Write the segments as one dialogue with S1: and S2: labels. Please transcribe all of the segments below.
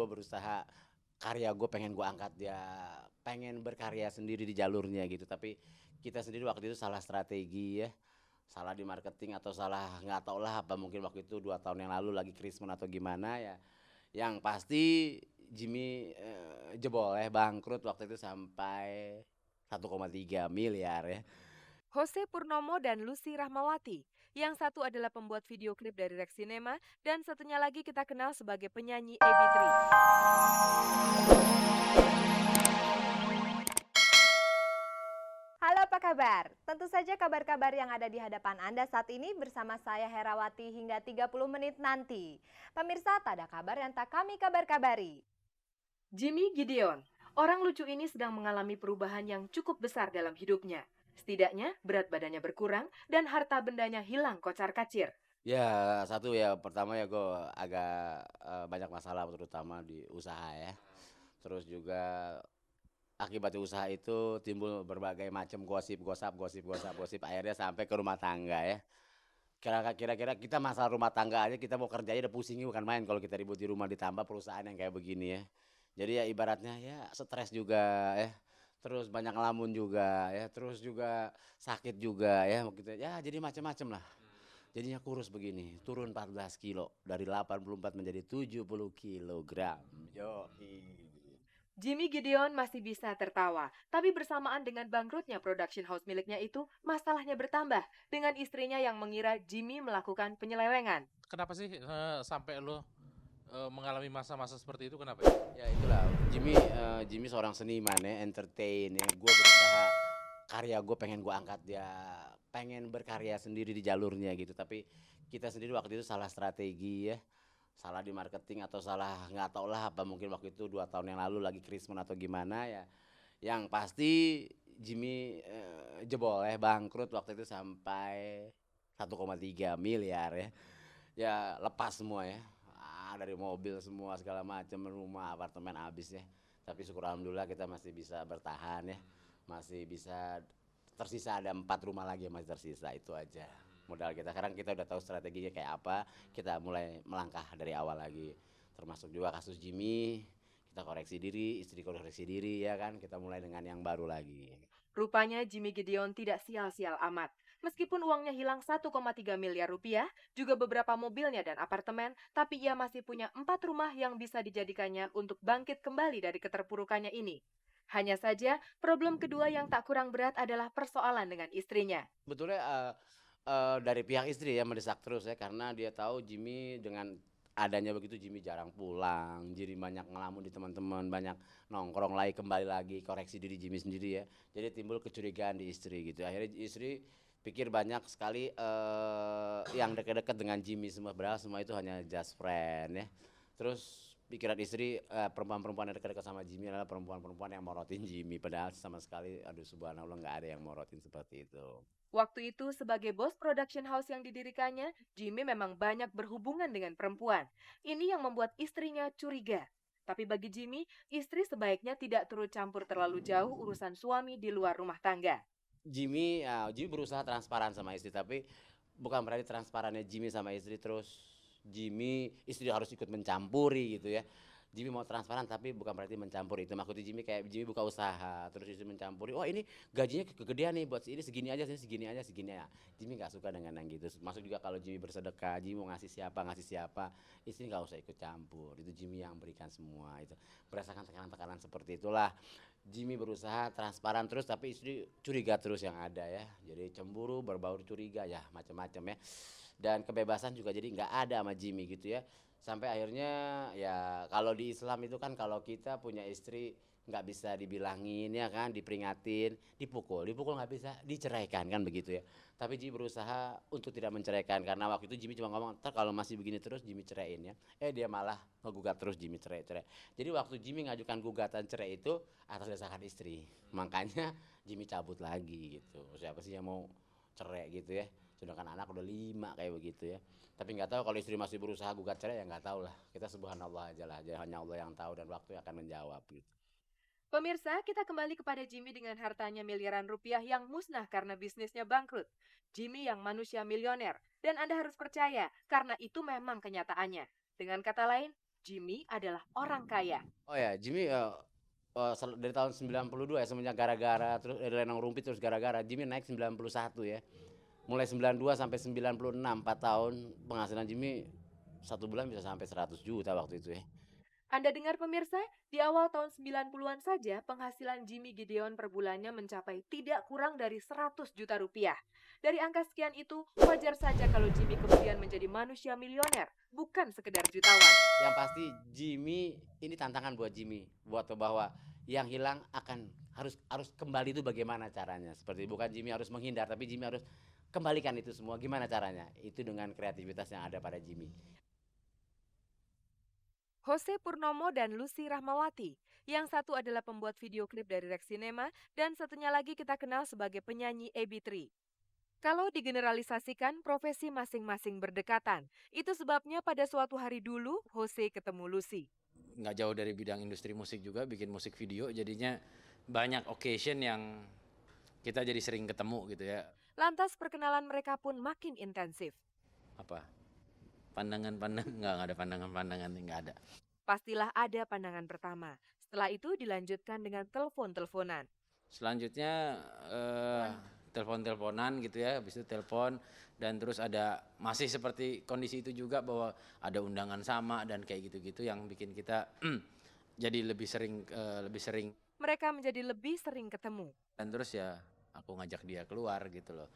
S1: gue berusaha karya gue pengen gue angkat dia, pengen berkarya sendiri di jalurnya gitu. Tapi kita sendiri waktu itu salah strategi ya, salah di marketing atau salah nggak tau lah apa, mungkin waktu itu 2 tahun yang lalu lagi Krismon atau gimana ya. Yang pasti Jimmy jebol ya, bangkrut waktu itu sampai 1,3 miliar ya.
S2: Jose Purnomo dan Lucy Rahmawati. Yang satu adalah pembuat video klip dari Rex Cinema dan satunya lagi kita kenal sebagai penyanyi AB3.
S3: Halo, apa kabar? Tentu saja kabar-kabar yang ada di hadapan Anda saat ini bersama saya Herawati hingga 30 menit nanti. Pemirsa, tak ada kabar yang tak kami kabar-kabari.
S2: Jimmy Gideon. Orang lucu ini sedang mengalami perubahan yang cukup besar dalam hidupnya. Setidaknya berat badannya berkurang dan harta bendanya hilang kocar-kacir.
S1: Ya satu ya, pertama ya gue agak banyak masalah terutama di usaha ya. Terus juga akibat usaha itu timbul berbagai macam gosip, akhirnya sampai ke rumah tangga ya. Kira-kira kita masalah rumah tangga aja, kita mau kerjanya udah pusing, bukan main kalau kita ribut di rumah ditambah perusahaan yang kayak begini ya. Jadi ya ibaratnya ya stres juga ya. Terus banyak ngelamun juga ya, terus juga sakit juga ya gitu. Ya jadi macam-macam lah. Jadinya kurus begini, turun 14 kilo dari 84 menjadi 70 kilogram. Yo.
S2: Jimmy Gideon masih bisa tertawa, tapi bersamaan dengan bangkrutnya production house miliknya itu, masalahnya bertambah dengan istrinya yang mengira Jimmy melakukan penyelewengan.
S4: Kenapa sih sampai lo mengalami masa-masa seperti itu, kenapa ya?
S1: Ya itulah, Jimmy seorang seniman ya, entertain ya. Gue berusaha karya gue pengen gue angkat dia, pengen berkarya sendiri di jalurnya gitu. Tapi kita sendiri waktu itu salah strategi ya, salah di marketing atau salah nggak tau lah apa, mungkin waktu itu 2 tahun yang lalu lagi Krismon atau gimana ya. Yang pasti Jimmy jebol ya, bangkrut waktu itu sampai 1,3 miliar ya. Ya lepas semua ya, dari mobil semua segala macam, rumah apartemen habis ya. Tapi syukur alhamdulillah kita masih bisa bertahan ya, masih bisa tersisa, ada 4 rumah lagi yang masih tersisa, itu aja modal kita. Sekarang kita udah tahu strateginya kayak apa, kita mulai melangkah dari awal lagi. Termasuk juga kasus Jimmy, kita koreksi diri, istri koreksi diri ya kan, kita mulai dengan yang baru lagi.
S2: Rupanya Jimmy Gideon tidak sial-sial amat. Meskipun uangnya hilang 1,3 miliar rupiah, juga beberapa mobilnya dan apartemen, tapi ia masih punya 4 rumah yang bisa dijadikannya untuk bangkit kembali dari keterpurukannya ini. Hanya saja, problem kedua yang tak kurang berat adalah persoalan dengan istrinya.
S1: Betulnya dari pihak istri ya mendesak terus ya, karena dia tahu Jimmy dengan adanya begitu, Jimmy jarang pulang, jadi banyak ngelamun di teman-teman, banyak nongkrong lagi, kembali lagi koreksi diri Jimmy sendiri ya. Jadi timbul kecurigaan di istri gitu. Akhirnya istri pikir banyak sekali yang dekat-dekat dengan Jimmy semua, padahal semua itu hanya just friend ya. Terus pikiran istri perempuan-perempuan yang dekat-dekat sama Jimmy adalah perempuan-perempuan yang morotin Jimmy, padahal sama sekali aduh subhanallah nggak ada yang morotin seperti itu.
S2: Waktu itu sebagai bos production house yang didirikannya, Jimmy memang banyak berhubungan dengan perempuan. Ini yang membuat istrinya curiga. Tapi bagi Jimmy, istri sebaiknya tidak turut campur terlalu jauh urusan suami di luar rumah tangga.
S1: Jimmy berusaha transparan sama istri, tapi bukan berarti transparannya Jimmy sama istri terus istri harus ikut mencampuri gitu ya. Jimmy mau transparan tapi bukan berarti mencampuri. Itu maksudnya Jimmy, kayak Jimmy buka usaha terus istri mencampuri. Oh ini gajinya kegedean nih, buat ini segini aja, segini ya. Jimmy nggak suka dengan yang gitu. Maksud juga kalau Jimmy bersedekah, Jimmy mau ngasih siapa, istri nggak usah ikut campur. Itu Jimmy yang berikan semua itu. Berdasarkan tekanan-tekanan seperti itulah Jimmy berusaha transparan terus, tapi istri curiga terus yang ada ya. Jadi cemburu, berbaur curiga ya, macam-macam ya. Dan kebebasan juga jadi nggak ada sama Jimmy gitu ya. Sampai akhirnya ya, kalau di Islam itu kan kalau kita punya istri nggak bisa dibilangin ya kan, diperingatin, dipukul nggak bisa, diceraikan kan begitu ya. Tapi Jimmy berusaha untuk tidak menceraikan, karena waktu itu Jimmy cuma ngomong, ntar kalau masih begini terus Jimmy ceraiin ya. Dia malah ngegugat terus Jimmy cerai. Jadi waktu Jimmy ngajukan gugatan cerai itu atas desakan istri, makanya Jimmy cabut lagi gitu. Siapa sih yang mau cerai gitu ya, sedangkan anak udah 5 kayak begitu ya. Tapi nggak tahu kalau istri masih berusaha gugat cerai, ya nggak tahu lah. Kita subhanallah aja lah, hanya Allah yang tahu dan waktu yang akan menjawab gitu.
S2: Pemirsa, kita kembali kepada Jimmy dengan hartanya miliaran rupiah yang musnah karena bisnisnya bangkrut. Jimmy yang manusia milioner, dan Anda harus percaya karena itu memang kenyataannya. Dengan kata lain, Jimmy adalah orang kaya.
S1: Oh ya, Jimmy dari tahun 92 ya, semenjak gara-gara terus dari Lenong Rumpit terus gara-gara Jimmy naik 91 ya. Mulai 92 sampai 96, 4 tahun penghasilan Jimmy satu bulan bisa sampai 100 juta waktu itu ya.
S2: Anda dengar pemirsa, di awal tahun 90-an saja penghasilan Jimmy Gideon per bulannya mencapai tidak kurang dari 100 juta rupiah. Dari angka sekian itu, wajar saja kalau Jimmy kemudian menjadi manusia milioner, bukan sekedar jutawan.
S1: Yang pasti Jimmy, ini tantangan buat Jimmy, buat bahwa yang hilang akan harus kembali itu bagaimana caranya. Seperti bukan Jimmy harus menghindar, tapi Jimmy harus kembalikan itu semua. Gimana caranya? Itu dengan kreativitas yang ada pada Jimmy.
S2: Jose Purnomo dan Lucy Rahmawati. Yang satu adalah pembuat video klip dari Rex Cinema dan satunya lagi kita kenal sebagai penyanyi AB3. Kalau digeneralisasikan, profesi masing-masing berdekatan. Itu sebabnya pada suatu hari dulu, Jose ketemu Lucy.
S5: Nggak jauh dari bidang industri musik juga, bikin musik video, jadinya banyak occasion yang kita jadi sering ketemu gitu ya.
S2: Lantas perkenalan mereka pun makin intensif.
S5: Apa? Pandangan-pandangan, nggak ada pandangan-pandangan, nggak ada.
S2: Pastilah ada pandangan pertama. Setelah itu dilanjutkan dengan telepon-teleponan.
S5: Selanjutnya telepon-teleponan gitu ya, habis itu telepon dan terus ada masih seperti kondisi itu juga bahwa ada undangan sama dan kayak gitu-gitu yang bikin kita jadi lebih sering.
S2: Mereka menjadi lebih sering ketemu.
S5: Dan terus ya aku ngajak dia keluar gitu loh,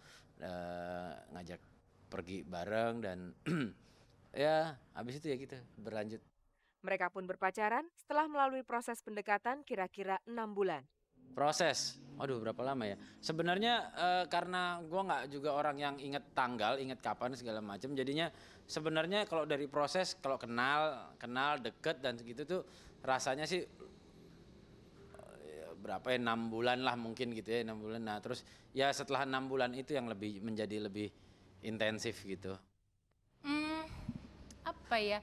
S5: ngajak pergi bareng dan ya habis itu ya gitu berlanjut.
S2: Mereka pun berpacaran setelah melalui proses pendekatan kira-kira 6 bulan.
S5: Proses, aduh berapa lama ya? Sebenarnya karena gue nggak juga orang yang inget tanggal, inget kapan segala macam. Jadinya sebenarnya kalau dari proses, kalau kenal deket dan segitu tuh rasanya sih berapa ya 6 bulan lah mungkin gitu ya 6 bulan. Nah terus ya setelah 6 bulan itu yang menjadi lebih intensif gitu.
S6: Apa ya?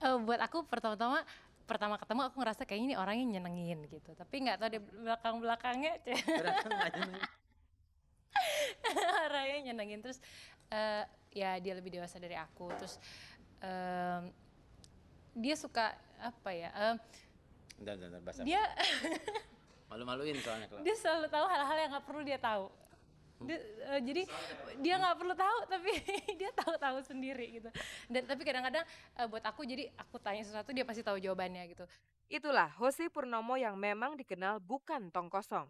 S6: Buat aku pertama ketemu aku ngerasa kayak ini orangnya nyenengin gitu, tapi nggak tahu di belakangnya orangnya nyenengin. Terus ya dia lebih dewasa dari aku, terus dia suka apa ya?
S5: Bentar, bahasa
S6: Dia
S5: malu-maluin soalnya kalau.
S6: dia selalu tahu hal-hal yang nggak perlu dia tahu. Jadi dia nggak perlu tahu tapi dia tahu sendiri gitu. Dan tapi kadang-kadang buat aku, jadi aku tanya sesuatu dia pasti tahu jawabannya gitu.
S2: Itulah Jose Purnomo yang memang dikenal bukan tong kosong.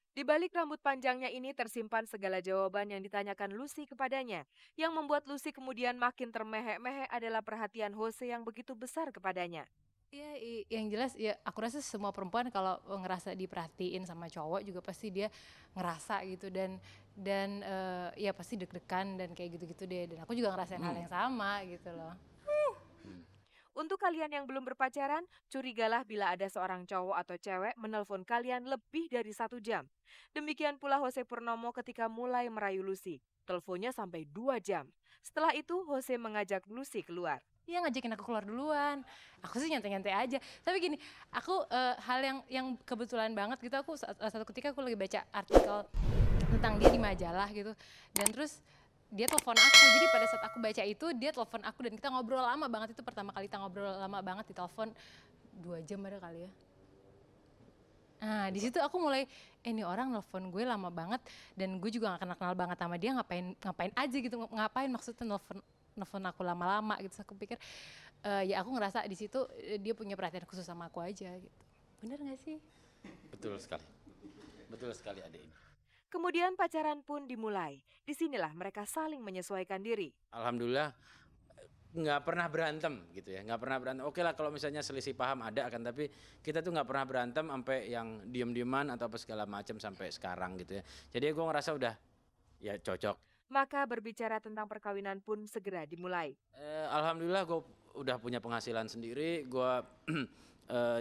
S2: Di balik rambut panjangnya ini tersimpan segala jawaban yang ditanyakan Lucy kepadanya. Yang membuat Lucy kemudian makin termehek-mehek adalah perhatian Jose yang begitu besar kepadanya.
S6: Iya, yang jelas ya aku rasa semua perempuan kalau ngerasa diperhatiin sama cowok juga pasti dia ngerasa gitu, dan ya pasti deg-degan dan kayak gitu-gitu deh. Dan aku juga ngerasain hal yang sama gitu loh.
S2: Untuk kalian yang belum berpacaran, curigalah bila ada seorang cowok atau cewek menelpon kalian lebih dari 1 jam. Demikian pula Jose Purnomo ketika mulai merayu Lucy. Teleponnya sampai 2 jam. Setelah itu Jose mengajak Lucy keluar.
S6: Dia ngajakin aku keluar duluan. Aku sih nyantai-nyantai aja. Tapi gini, aku hal yang kebetulan banget gitu, aku satu ketika aku lagi baca artikel tentang dia di majalah gitu. Dan terus dia telepon aku. Jadi pada saat aku baca itu dia telepon aku dan kita ngobrol lama banget. Itu pertama kali kita ngobrol lama banget di telepon 2 jam ada kali ya. Nah di situ aku mulai, ini orang nelfon gue lama banget dan gue juga gak kenal banget sama dia, ngapain aja gitu, ngapain maksudnya nelfon aku lama-lama gitu. So, aku pikir ya aku ngerasa di situ dia punya perhatian khusus sama aku aja gitu. Bener gak sih?
S5: Betul sekali adik ini.
S2: Kemudian pacaran pun dimulai. Disinilah mereka saling menyesuaikan diri.
S5: Alhamdulillah nggak pernah berantem gitu ya, nggak pernah berantem. Oke lah kalau misalnya selisih paham ada akan, tapi kita tuh nggak pernah berantem sampai yang diem-dieman atau apa segala macam sampai sekarang gitu ya. Jadi gue ngerasa udah ya cocok.
S2: Maka berbicara tentang perkawinan pun segera dimulai.
S5: Alhamdulillah gue udah punya penghasilan sendiri, gue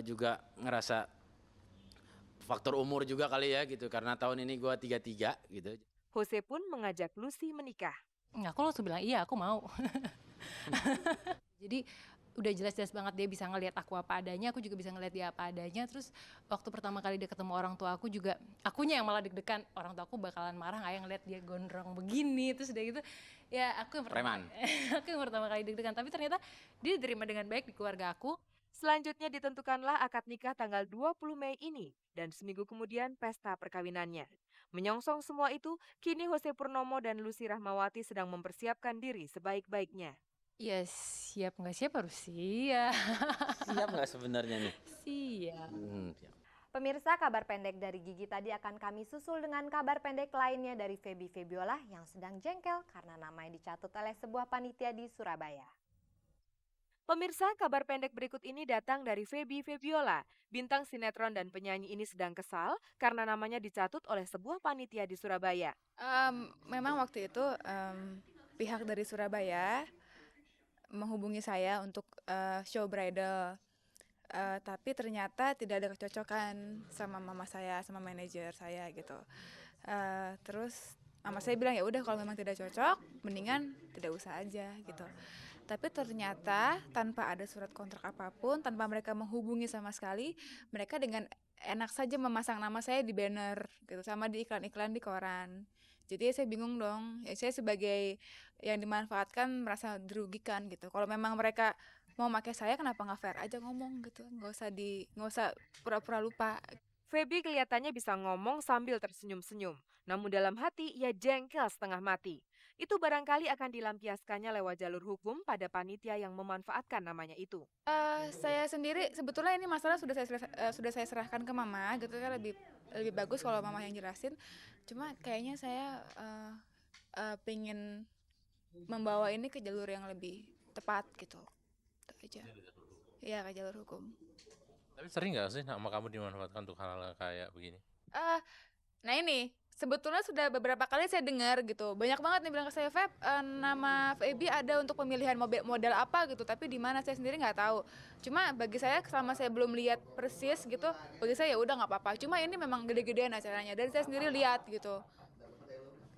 S5: juga ngerasa faktor umur juga kali ya gitu, karena tahun ini gue 33 gitu.
S2: Jose pun mengajak Lucy menikah.
S6: Aku langsung bilang iya aku mau. Jadi udah jelas-jelas banget dia bisa ngelihat aku apa adanya, aku juga bisa ngelihat dia apa adanya. Terus waktu pertama kali dia ketemu orang tua aku juga, akunya yang malah deg-degan, orang tua aku bakalan marah nggak ya ngeliat dia gondrong begini. Terus udah gitu ya aku yang pertama aku yang pertama kali deg-degan, tapi ternyata dia diterima dengan baik di keluarga aku.
S2: Selanjutnya ditentukanlah akad nikah tanggal 20 Mei ini dan seminggu kemudian pesta perkawinannya. Menyongsong semua itu, kini Jose Purnomo dan Lucy Rahmawati sedang mempersiapkan diri sebaik-baiknya.
S6: Ya siap nggak siap harus siap.
S5: Siap nggak sebenarnya nih?
S6: Siap.
S5: Siap.
S3: Pemirsa, kabar pendek dari Gigi tadi akan kami susul dengan kabar pendek lainnya dari Feby Febiola yang sedang jengkel karena namanya dicatut oleh sebuah panitia di Surabaya.
S2: Pemirsa, kabar pendek berikut ini datang dari Feby Febiola. Bintang sinetron dan penyanyi ini sedang kesal karena namanya dicatut oleh sebuah panitia di Surabaya.
S7: Memang waktu itu pihak dari Surabaya menghubungi saya untuk show bridal, tapi ternyata tidak ada kecocokan sama mama saya, sama manajer saya gitu. Terus mama saya bilang ya udah kalau memang tidak cocok, mendingan tidak usah aja gitu. Tapi ternyata tanpa ada surat kontrak apapun, tanpa mereka menghubungi sama sekali, mereka dengan enak saja memasang nama saya di banner gitu, sama di iklan-iklan di koran. Jadi saya bingung dong, ya saya sebagai yang dimanfaatkan merasa dirugikan gitu. Kalau memang mereka mau pakai saya, kenapa nggak fair aja ngomong gitu, nggak usah pura-pura lupa.
S2: Feby kelihatannya bisa ngomong sambil tersenyum-senyum, namun dalam hati ia jengkel setengah mati. Itu barangkali akan dilampiaskannya lewat jalur hukum pada panitia yang memanfaatkan namanya itu.
S7: Saya sendiri sebetulnya ini masalah sudah saya serahkan ke mama gitu kan, lebih bagus kalau mama yang jelasin. Cuma kayaknya saya pengen membawa ini ke jalur yang lebih tepat gitu. Itu aja. Iya, ke jalur hukum.
S4: Tapi sering nggak sih nama kamu dimanfaatkan untuk hal-hal kayak begini?
S7: Nah ini sebetulnya sudah beberapa kali saya dengar gitu, banyak banget nih bilang ke saya, Feb, nama Feby ada untuk pemilihan model apa gitu, tapi di mana saya sendiri nggak tahu. Cuma bagi saya selama saya belum lihat persis gitu, bagi saya ya udah nggak apa-apa. Cuma ini memang gede-gedean acaranya dan saya sendiri lihat gitu,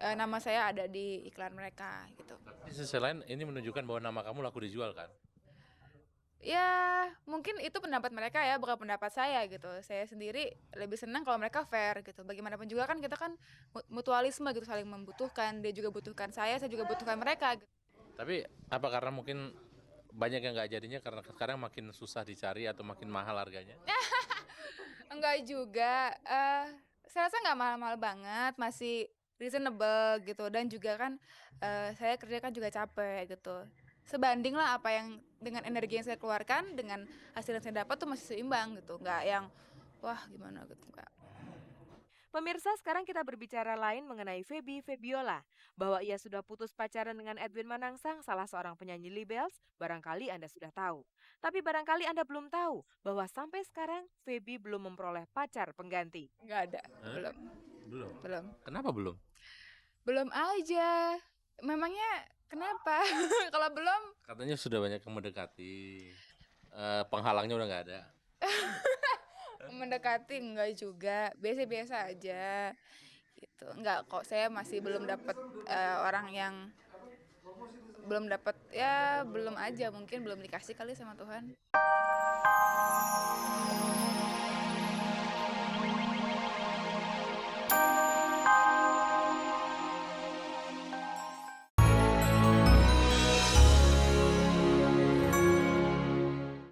S7: nama saya ada di iklan mereka gitu.
S4: Di sisi lain ini menunjukkan bahwa nama kamu laku dijual kan?
S7: Ya mungkin itu pendapat mereka ya, bukan pendapat saya gitu. Saya sendiri lebih senang kalau mereka fair gitu. Bagaimanapun juga kan kita kan mutualisme gitu, saling membutuhkan. Dia juga butuhkan saya juga butuhkan mereka gitu.
S4: Tapi apa karena mungkin banyak yang nggak jadinya karena sekarang makin susah dicari atau makin mahal harganya?
S7: Enggak juga, saya rasa nggak mahal-mahal banget, masih reasonable gitu. Dan juga kan saya kerja kan juga capek gitu. Sebanding lah apa yang dengan energi yang saya keluarkan dengan hasil yang saya dapat tuh masih seimbang gitu, nggak yang wah gimana gitu, nggak.
S2: Pemirsa, sekarang kita berbicara lain mengenai Feby Febiola. Bahwa ia sudah putus pacaran dengan Edwin Manangsang, salah seorang penyanyi Libels, barangkali Anda sudah tahu. Tapi barangkali Anda belum tahu bahwa sampai sekarang Feby belum memperoleh pacar pengganti.
S7: Nggak ada. Belum.
S4: Kenapa belum?
S7: Belum aja. Memangnya kenapa? Kalau belum?
S4: Katanya sudah banyak yang mendekati, penghalangnya udah nggak ada.
S7: Mendekati enggak juga, biasa-biasa aja gitu. Enggak kok, saya masih belum dapat orang yang belum dapat, ya belum aja, mungkin belum dikasih kali sama Tuhan.